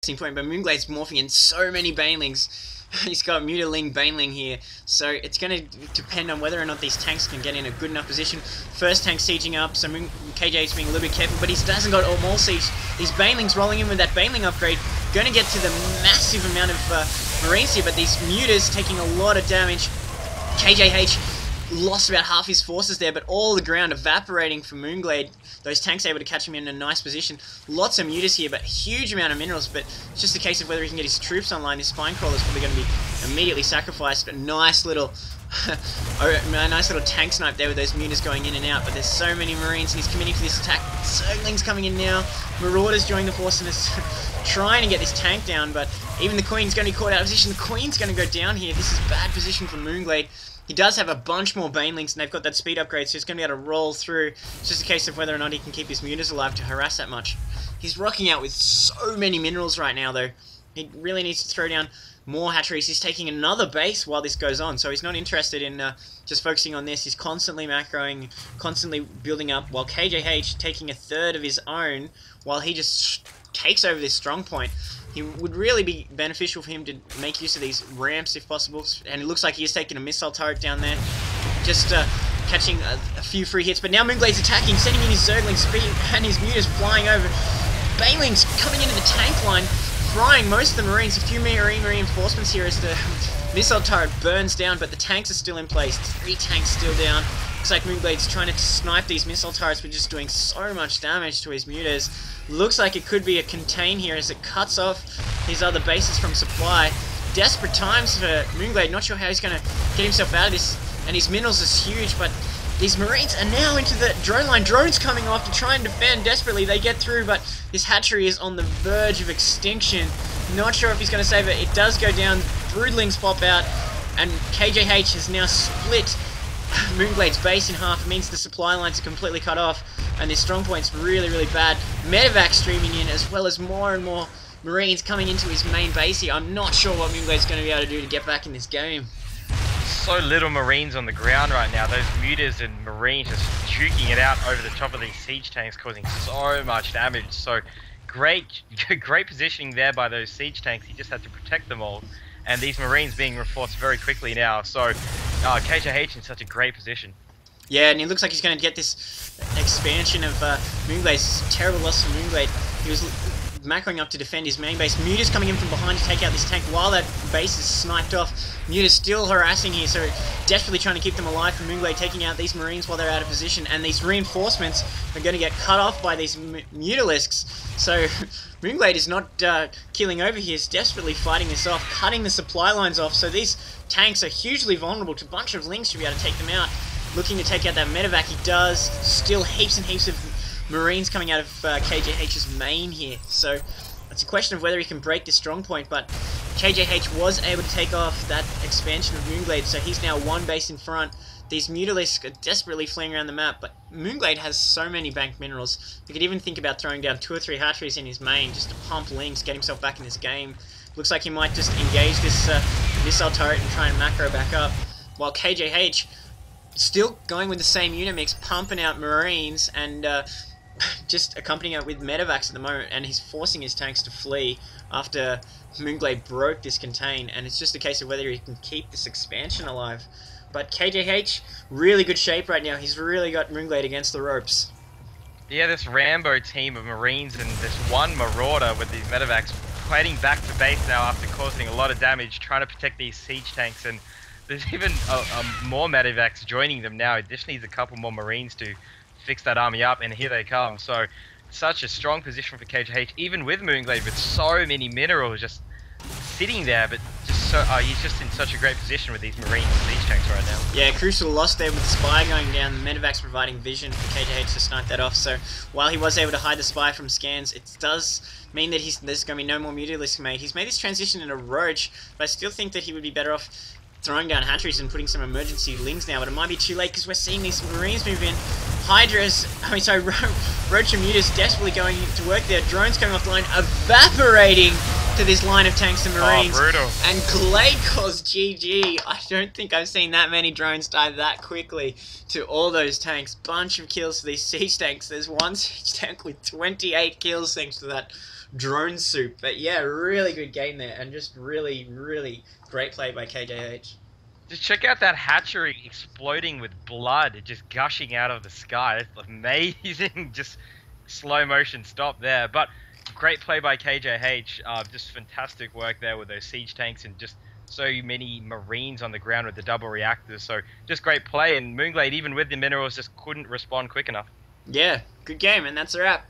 point, but mOOnGLaDe's morphing in so many banelings. He's got mutiling baneling here, so it's going to depend on whether or not these tanks can get in a good enough position. First tank sieging up, so KJH's being a little bit careful, but he doesn't got all siege. These banelings rolling in with that baneling upgrade, going to get to the massive amount of marines here, but these mutas taking a lot of damage. KJH lost about half his forces there, but all the ground evaporating from mOOnGLaDe. Those tanks able to catch him in a nice position. Lots of mutas here, but huge amount of minerals, but it's just a case of whether he can get his troops online. His spine crawler is probably going to be immediately sacrificed, but nice little tank snipe there with those mutas going in and out, but there's so many marines and he's committing to this attack. Zerglings coming in now. Marauders joining the force and is trying to get this tank down, but even the Queen's going to be caught out of position. The Queen's going to go down here. This is bad position for mOOnGLaDe. He does have a bunch more banelings, and they've got that speed upgrade, so he's going to be able to roll through. It's just a case of whether or not he can keep his mutas alive to harass that much. He's rocking out with so many minerals right now, though. He really needs to throw down more hatcheries. He's taking another base while this goes on, so he's not interested in just focusing on this. He's constantly macroing, constantly building up, while KJH taking a third of his own, while he just takes over this strong point. He would really be beneficial for him to make use of these ramps if possible, and it looks like he is taking a missile turret down there, just catching a few free hits. But now mOOnGLaDe's attacking, sending in his Zergling speed and his mutas flying over. Banelings coming into the tank line, frying most of the marines. A few marine reinforcements here as the missile turret burns down, but the tanks are still in place. 3 tanks still down. Looks like mOOnGLaDe's trying to snipe these missile turrets, but just doing so much damage to his mutas. Looks like it could be a contain here as it cuts off his other bases from supply. Desperate times for mOOnGLaDe. Not sure how he's going to get himself out of this. And his minerals is huge, but these marines are now into the drone line. Drones coming off to try and defend desperately. They get through, but his hatchery is on the verge of extinction. Not sure if he's going to save it. It does go down. Broodlings pop out, and KJH has now split mOOnGLaDe's base in half. It means the supply lines are completely cut off, and this strong point's really, really bad. Medevac streaming in, as well as more and more marines coming into his main base here. I'm not sure what mOOnGLaDe's going to be able to do to get back in this game. So little marines on the ground right now. Those mutas and marines just juking it out over the top of these siege tanks, causing so much damage. So great positioning there by those siege tanks. He just had to protect them all. And these marines being reinforced very quickly now. So KJH in such a great position. Yeah, and it looks like he's going to get this expansion of mOOnGLaDe's. Terrible loss for mOOnGLaDe. He was macroing up to defend his main base. Muta's coming in from behind to take out this tank while that base is sniped off. Muta's still harassing here, so desperately trying to keep them alive for mOOnGLaDe, taking out these marines while they're out of position, and these reinforcements are going to get cut off by these mutalisks. So mOOnGLaDe is not killing over here, he's desperately fighting this off, cutting the supply lines off, so these tanks are hugely vulnerable to a bunch of links to be able to take them out. Looking to take out that medevac, he does. Still heaps and heaps of marines coming out of KJH's main here, so it's a question of whether he can break this strong point, but KJH was able to take off that expansion of mOOnGLaDe, so he's now 1 base in front. These mutalisks are desperately fleeing around the map, but mOOnGLaDe has so many banked minerals. You could even think about throwing down 2 or 3 hatcheries in his main just to pump links, get himself back in this game. Looks like he might just engage this missile turret and try and macro back up, while KJH still going with the same unit mix, pumping out marines and just accompanying it with medevacs at the moment, and he's forcing his tanks to flee after mOOnGLaDe broke this contain, and it's just a case of whether he can keep this expansion alive. But KJH, really good shape right now. He's really got mOOnGLaDe against the ropes. Yeah, this Rambo team of marines and this one marauder with these medevacs fighting back to base now after causing a lot of damage, trying to protect these siege tanks, and there's even more medevacs joining them now. It just needs a couple more marines to fix that army up, and here they come. So such a strong position for KJH, even with mOOnGLaDe with so many minerals just sitting there, but just so he's just in such a great position with these marines and siege tanks right now. Yeah, crucial loss there with the spy going down. The medevac's providing vision for KJH to snipe that off, so while he was able to hide the spy from scans, it does mean that there's going to be no more mutalisks made. He's made this transition in a roach, but I still think that he would be better off throwing down hatcheries and putting some emergency lings now, but it might be too late because we're seeing these marines move in. Roach and Mutas desperately going to work there. Drones coming off the line, evaporating to this line of tanks and marines. Oh, brutal. And Glade calls GG. I don't think I've seen that many drones die that quickly to all those tanks. Bunch of kills for these siege tanks. There's one siege tank with 28 kills thanks to that drone soup. But yeah, really good game there, and just really, really great play by KJH. Just check out that hatchery exploding with blood just gushing out of the sky. It's amazing. Just slow motion stop there. But great play by KJH. Just fantastic work there with those siege tanks and just so many Marines on the ground with the double reactors. So just great play. And mOOnGLaDe, even with the minerals, just couldn't respond quick enough. Yeah, good game, and that's a wrap.